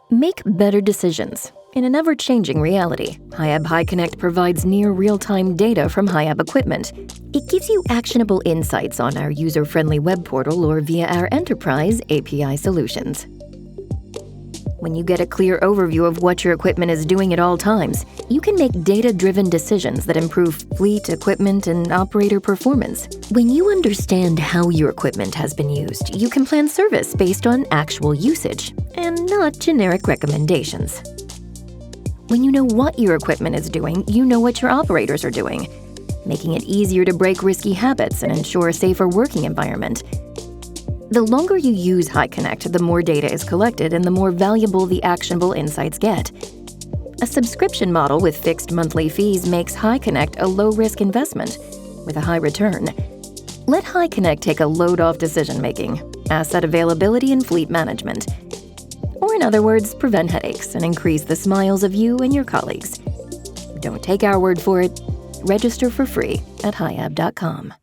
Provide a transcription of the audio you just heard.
Make better decisions. In an ever-changing reality, Hiab HiConnect provides near real-time data from Hiab equipment. It gives you actionable insights on our user-friendly web portal or via our enterprise API solutions. When you get a clear overview of what your equipment is doing at all times, you can make data-driven decisions that improve fleet, equipment, and operator performance. When you understand how your equipment has been used, you can plan service based on actual usage and not generic recommendations. When you know what your equipment is doing, you know what your operators are doing, making it easier to break risky habits and ensure a safer working environment. The longer you use HiConnect, the more data is collected and the more valuable the actionable insights get. A subscription model with fixed monthly fees makes HiConnect a low-risk investment with a high return. Let HiConnect take a load off decision-making, asset availability, and fleet management. Or in other words, prevent headaches and increase the smiles of you and your colleagues. Don't take our word for it. Register for free at hiab.com.